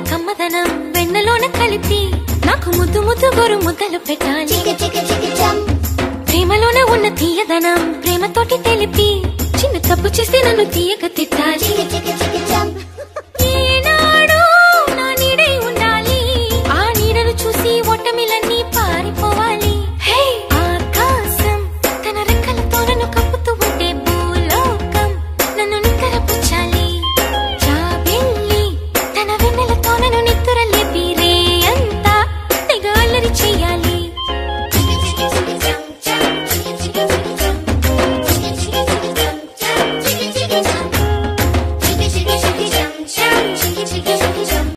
కమ్మదనం వెన్నలోన కలిపి నాకు ముద్దు ముద్దు గోరు ముద్దలు పెట్టాలి ప్రేమలోన ఉన్న తీయదనం ప్రేమతోటి తెలిపి చిన్న తప్పు చేసి నన్ను తీయక తిట్టాలి